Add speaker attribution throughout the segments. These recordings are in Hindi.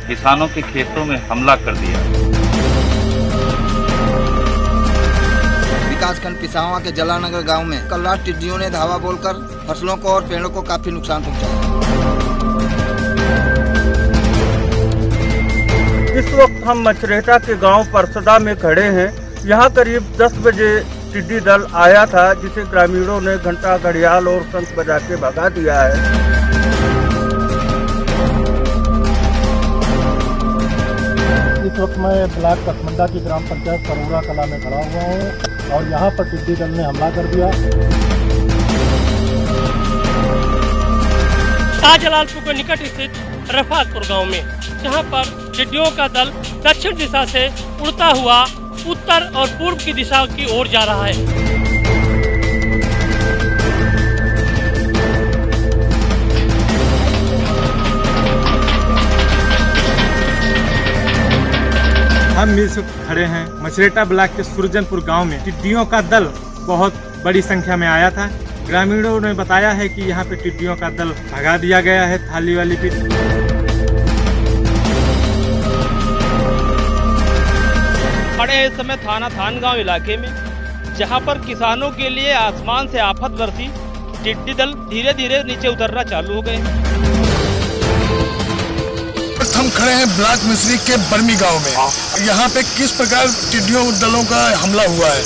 Speaker 1: किसानों के खेतों में हमला कर दिया।
Speaker 2: विकासखंड पिसावा के जलानगर गांव में कल रात टिड्डियों ने धावा बोलकर फसलों को और पेड़ों को काफी नुकसान पहुंचाया।
Speaker 3: इस वक्त हम मछरेटा के गांव परसदा में खड़े हैं। यहां करीब 10 बजे टिड्डी दल आया था, जिसे ग्रामीणों ने घंटा, घड़ियाल और शंख बजा के भगा दिया है।
Speaker 4: इस वक्त मैं ब्लॉक कसमंडा की ग्राम पंचायत सरोरा कला में खड़ा हुआ हूँ और यहाँ पर टिड्डी दल ने हमला कर दिया।
Speaker 5: शाहजलालपुर के निकट स्थित रफातपुर गांव में, जहां पर टिड्डियों का दल दक्षिण दिशा से उड़ता हुआ उत्तर और पूर्व की दिशा की ओर जा रहा है।
Speaker 6: हम इस वक्त खड़े हैं मछरेटा ब्लॉक के सुरजनपुर गांव में। टिड्डियों का दल बहुत बड़ी संख्या में आया था। ग्रामीणों ने बताया है कि यहाँ पे टिड्डियों का दल भगा दिया गया है। थाली वाली पीठ
Speaker 5: खड़े हैं इस समय थाना थानगांव इलाके में, जहां पर किसानों के लिए आसमान से आफत बरसी। टिड्डी दल धीरे धीरे नीचे उतरना चालू हो गए।
Speaker 7: हम खड़े हैं ब्लॉक मिस्री के बर्मी गांव में। यहाँ पे किस प्रकार टिड्डियों दलों का हमला हुआ है।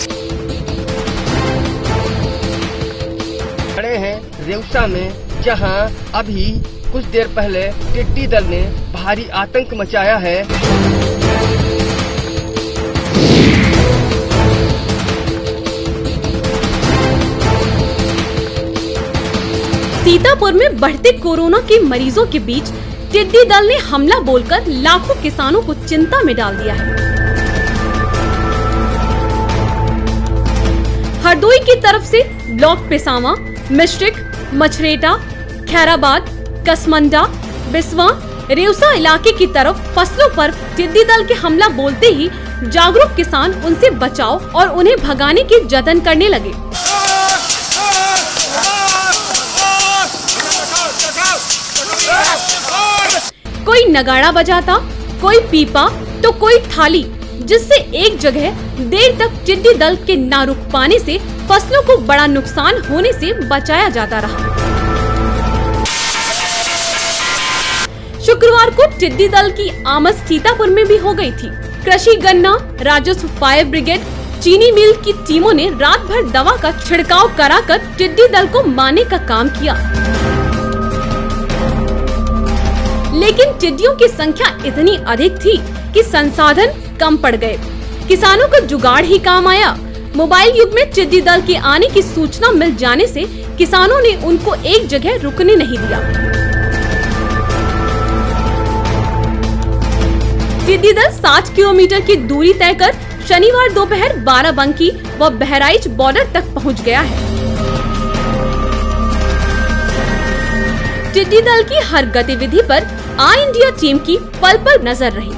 Speaker 8: खड़े हैं रेउसा में, जहां अभी कुछ देर पहले टिड्डी दल ने भारी आतंक मचाया है।
Speaker 9: सीतापुर में बढ़ते कोरोना के मरीजों के बीच टिड्डी दल ने हमला बोलकर लाखों किसानों को चिंता में डाल दिया है। हरदोई की तरफ से ब्लॉक पिसावा, मिश्रिक, मछरेटा, खैराबाद, कसमंडा, बिस्वा, रेउसा इलाके की तरफ फसलों पर टिड्डी दल के हमला बोलते ही जागरूक किसान उनसे बचाव और उन्हें भगाने के जतन करने लगे। कोई नगाड़ा बजाता, कोई पीपा तो कोई थाली, जिससे एक जगह देर तक टिड्डी दल के ना रुक पाने से फसलों को बड़ा नुकसान होने से बचाया जाता रहा। शुक्रवार को टिड्डी दल की आमद सीतापुर में भी हो गई थी। कृषि, गन्ना, राजस्व, फायर ब्रिगेड, चीनी मिल की टीमों ने रात भर दवा का छिड़काव कराकर टिड्डी दल को मारने का काम किया, लेकिन टिड्डियों की संख्या इतनी अधिक थी कि संसाधन कम पड़ गए। किसानों को जुगाड़ ही काम आया। मोबाइल युग में टिड्डी दल के आने की सूचना मिल जाने से किसानों ने उनको एक जगह रुकने नहीं दिया। टिड्डी दल 60 किलोमीटर की दूरी तय कर शनिवार दोपहर बाराबंकी व बहराइच बॉर्डर तक पहुंच गया है। टिड्डी दल की हर गतिविधि पर ऑल इंडिया टीम की पल पल नजर रही।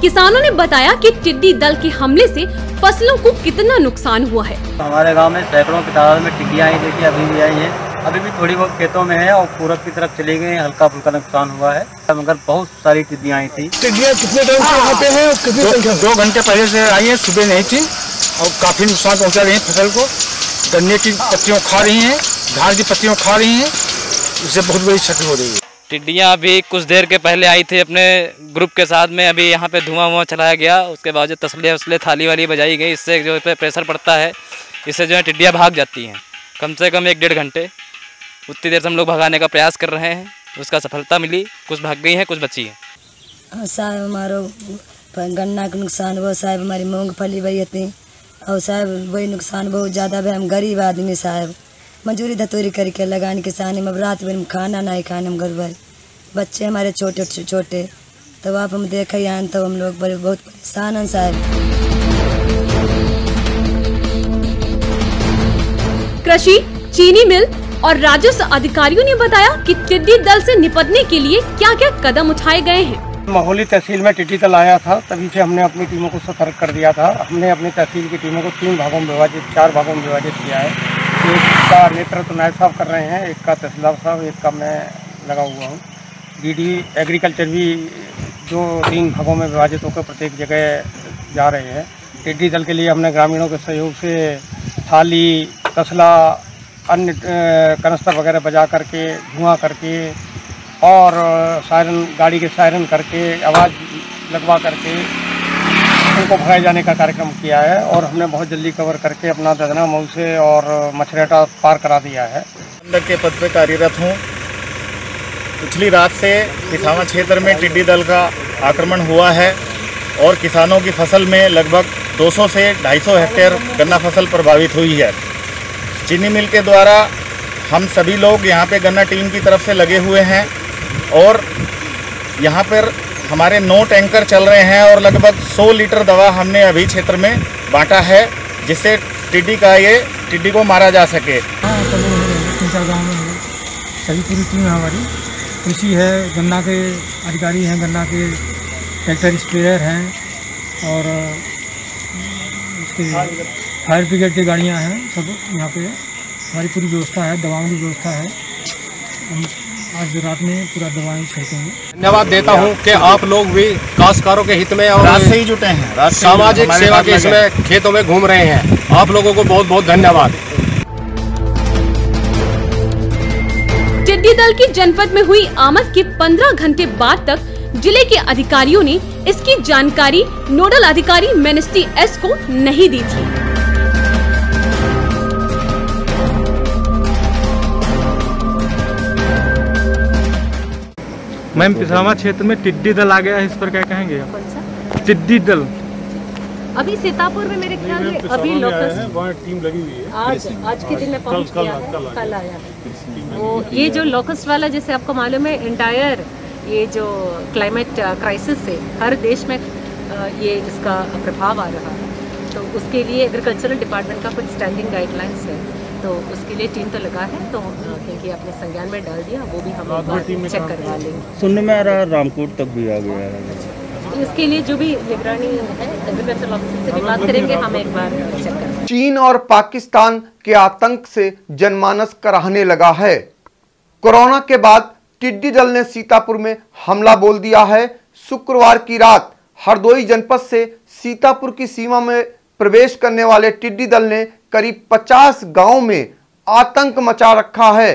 Speaker 9: किसानों ने बताया कि टिड्डी दल के हमले से फसलों को कितना नुकसान हुआ है।
Speaker 10: हमारे गांव में सैकड़ों की तादाद में टिड्डियां आई, देखिए अभी भी आई हैं। अभी भी थोड़ी बहुत खेतों में है और पूरब की तरफ चली गई, हल्का फुल्का नुकसान हुआ है, मगर बहुत सारी टिड्डियां आई थी।
Speaker 7: टिड्डियां कितने टाइम से यहाँ पे हैं और कितनी संख्या?
Speaker 6: 2 घंटे पहले से आई है, सुबह नहीं थी और काफी नुकसान पहुँचा रही है फसल को। गन्ने की पत्तियों खा रही है, धान की पत्तियों खा रही है, इससे बहुत बड़ी क्षति हो रही है।
Speaker 5: टिड्डियां अभी कुछ देर के पहले आई थी अपने ग्रुप के साथ में। अभी यहाँ पे धुआं चलाया गया, उसके बाद जो तसले थाली वाली बजाई गई, इससे जो पे प्रेशर पड़ता है, इससे जो है टिड्डियां भाग जाती हैं। कम से कम 1-1.5 घंटे उतनी देर से हम लोग भगाने का प्रयास कर रहे हैं, उसका सफलता मिली। कुछ भाग गई हैं, कुछ बची हैं।
Speaker 11: साहब हमारा गन्ना का नुकसान हुआ, साहब हमारी मूंगफली बही थी और साहब वही नुकसान बहुत ज़्यादा है। हम गरीब आदमी साहब, मजूरी धतूरी करके लगाने किसान, अब रात भर खाना नहीं खाने, हम घर भर बच्चे हमारे छोटे छोटे, तो आप हम देखे यहाँ तो हम लोग बड़े बहुत परेशान हैं साहब।
Speaker 9: कृषि, चीनी मिल और राजस्व अधिकारियों ने बताया कि टिड्डी दल से निपटने के लिए क्या क्या कदम उठाए गए हैं।
Speaker 3: महोली तहसील में टिड्डी दल आया था, तभी से हमने अपनी टीमों को सतर्क कर दिया था। हमने अपनी तहसील की टीमों को 4 भागों में विभाजित किया है। एक का नेतृत्व नायब साहब कर रहे हैं, एक का तहसीलदार साहब, एक का मैं लगा हुआ हूँ। डीडी एग्रीकल्चर भी जो 3 भागों में विभाजित होकर प्रत्येक जगह जा रहे हैं। टिड्डी दल के लिए हमने ग्रामीणों के सहयोग से थाली, तसला, अन्य कनस्तर वगैरह बजा करके, धुआं करके और सायरन, गाड़ी के सायरन करके, आवाज़ लगवा करके उनको भगाए जाने का कार्यक्रम किया है और हमने बहुत जल्दी कवर करके अपना ददना, मऊसे और मछरेटा पार करा दिया है।
Speaker 12: प्रबंधक के पद पर कार्यरत हूँ। पिछली रात से पिसामा क्षेत्र में टिड्डी दल का आक्रमण हुआ है और किसानों की फसल में लगभग 200 से 250 हेक्टेयर गन्ना फसल प्रभावित हुई है। चीनी मिल के द्वारा हम सभी लोग यहाँ पे गन्ना टीम की तरफ से लगे हुए हैं और यहाँ पर हमारे 9 टैंकर चल रहे हैं और लगभग 100 लीटर दवा हमने अभी क्षेत्र में बांटा है, जिससे टिड्डी को मारा जा सके।
Speaker 13: गाँव में सभी पूरी टीम है हमारी, कृषि है, गन्ना के अधिकारी हैं, गन्ना के ट्रैक्टर स्प्रेयर हैं और उसके फायर ब्रिगेड की गाड़ियाँ हैं। सब यहाँ पे हमारी पूरी व्यवस्था है, दवाओं की व्यवस्था है। हम आज रात में पूरा दवाएं छिड़केंगे।
Speaker 14: धन्यवाद देता हूँ कि आप लोग भी काश्तकारों के हित में और
Speaker 12: रात से ही जुटे हैं,
Speaker 14: सामाजिक सेवा के इसमें खेतों में घूम रहे हैं। आप लोगों को बहुत बहुत धन्यवाद।
Speaker 9: टिड्डी दल की जनपद में हुई आमद के 15 घंटे बाद तक जिले के अधिकारियों ने इसकी जानकारी नोडल अधिकारी मिनिस्ट्री एस को नहीं दी थी।
Speaker 6: मैम, पिसामा क्षेत्र में टिड्डी दल आ गया है, इस पर क्या कहेंगे आप? टिड्डी दल
Speaker 15: अभी सीतापुर में मेरे ख्याल में अभी लोकल
Speaker 4: वहाँ टीम लगी हुई है।
Speaker 15: आज के दिन में पहुंच गया है, कल आया है। वो ये जो लोकस्ट वाला, जैसे आपको मालूम है, एंटायर ये जो क्लाइमेट क्राइसिस से हर देश में ये इसका प्रभाव आ रहा है, तो उसके लिए एग्रीकल्चरल डिपार्टमेंट का कुछ स्टैंडिंग गाइडलाइंस है, तो उसके लिए टीम तो लगा है, तो क्योंकि आपने संज्ञान में डाल दिया, वो भी हम चेक करवा लेंगे।
Speaker 16: सुनने में आ रहा है रामकोट तक भी आ गया है।
Speaker 15: इसके लिए जो भी निगरानी है एग्रीकल्चरल ऑफिसर से भी बात करेंगे, हम एक बार चेक करेंगे।
Speaker 17: चीन और पाकिस्तान के आतंक से जनमानस कराहने लगा है। कोरोना के बाद टिड्डी दल ने सीतापुर में हमला बोल दिया है। शुक्रवार की रात हरदोई जनपद से सीतापुर की सीमा में प्रवेश करने वाले टिड्डी दल ने करीब 50 गांवों में आतंक मचा रखा है।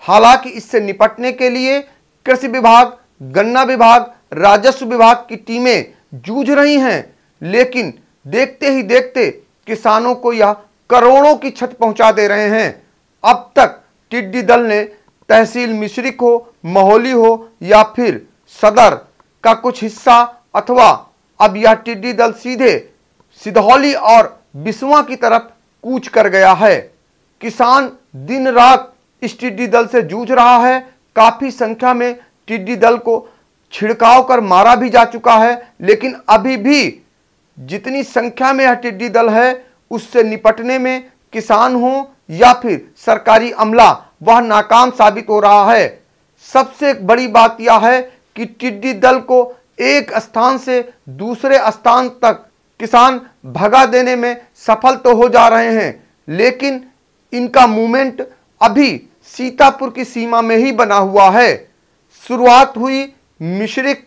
Speaker 17: हालांकि इससे निपटने के लिए कृषि विभाग, गन्ना विभाग, राजस्व विभाग की टीमें जूझ रही हैं, लेकिन देखते ही देखते किसानों को यह करोड़ों की क्षति पहुंचा दे रहे हैं। अब तक टिड्डी दल ने तहसील मिश्रिक हो, महोली हो या फिर सदर का कुछ हिस्सा, अथवा अब यह टिड्डी दल सीधे सिधौली और बिस्वा की तरफ कूच कर गया है। किसान दिन रात इस टिड्डी दल से जूझ रहा है। काफी संख्या में टिड्डी दल को छिड़काव कर मारा भी जा चुका है, लेकिन अभी भी जितनी संख्या में यह टिड्डी दल है उससे निपटने में किसान हो या फिर सरकारी अमला, वह नाकाम साबित हो रहा है। सबसे बड़ी बात यह है कि टिड्डी दल को एक स्थान से दूसरे स्थान तक किसान भगा देने में सफल तो हो जा रहे हैं, लेकिन इनका मूवमेंट अभी सीतापुर की सीमा में ही बना हुआ है। शुरुआत हुई मिश्रिक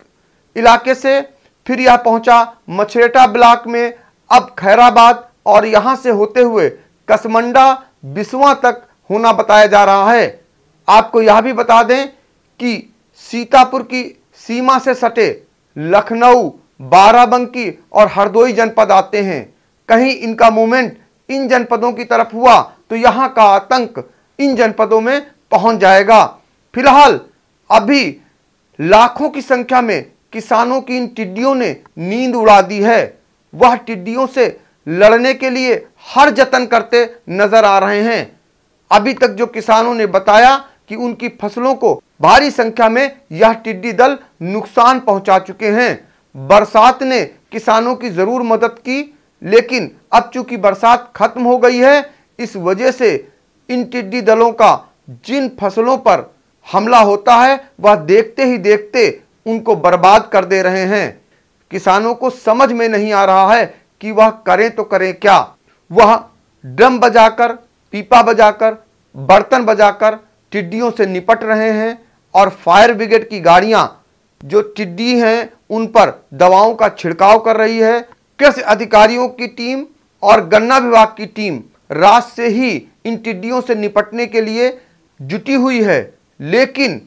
Speaker 17: इलाके से, फिर यह पहुंचा मछरेटा ब्लॉक में, अब खैराबाद और यहां से होते हुए कसमंडा, बिस्वा तक होना बताया जा रहा है। आपको यह भी बता दें कि सीतापुर की सीमा से सटे लखनऊ, बाराबंकी और हरदोई जनपद आते हैं। कहीं इनका मूवमेंट इन जनपदों की तरफ हुआ तो यहां का आतंक इन जनपदों में पहुंच जाएगा। फिलहाल अभी लाखों की संख्या में किसानों की इन टिड्डियों ने नींद उड़ा दी है। वह टिड्डियों से लड़ने के लिए हर जतन करते नजर आ रहे हैं। अभी तक जो किसानों ने बताया कि उनकी फसलों को भारी संख्या में यह टिड्डी दल नुकसान पहुंचा चुके हैं। बरसात ने किसानों की जरूर मदद की, लेकिन अब चूंकि बरसात खत्म हो गई है, इस वजह से इन टिड्डी दलों का जिन फसलों पर हमला होता है वह देखते ही देखते उनको बर्बाद कर दे रहे हैं। किसानों को समझ में नहीं आ रहा है कि वह करें तो करें क्या। वह ड्रम बजाकर, पीपा बजाकर, बर्तन बजाकर टिड्डियों से निपट रहे हैं और फायर ब्रिगेड की गाड़ियां जो टिड्डी हैं उन पर दवाओं का छिड़काव कर रही है। कृषि अधिकारियों की टीम और गन्ना विभाग की टीम रात से ही इन टिड्डियों से निपटने के लिए जुटी हुई है, लेकिन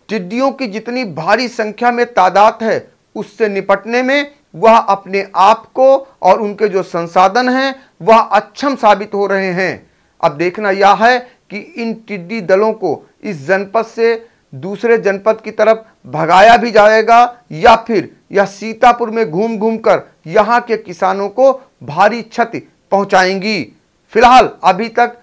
Speaker 17: टिड्डियों की जितनी भारी संख्या में तादाद है उससे निपटने में वह अपने आप को और उनके जो संसाधन हैं वह अक्षम साबित हो रहे हैं। अब देखना यह है कि इन टिड्डी दलों को इस जनपद से दूसरे जनपद की तरफ भगाया भी जाएगा या फिर यह सीतापुर में घूम घूम कर यहाँ के किसानों को भारी क्षति पहुंचाएंगी। फिलहाल अभी तक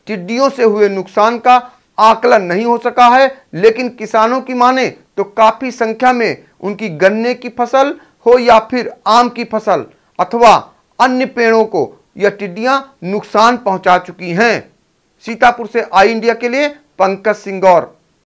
Speaker 17: टिड्डियों से हुए नुकसान का आकलन नहीं हो सका है, लेकिन किसानों की माने तो काफी संख्या में उनकी गन्ने की फसल हो या फिर आम की फसल अथवा अन्य पेड़ों को यह टिड्डियां नुकसान पहुंचा चुकी हैं। सीतापुर से आई इंडिया के लिए पंकज सिंह गौर।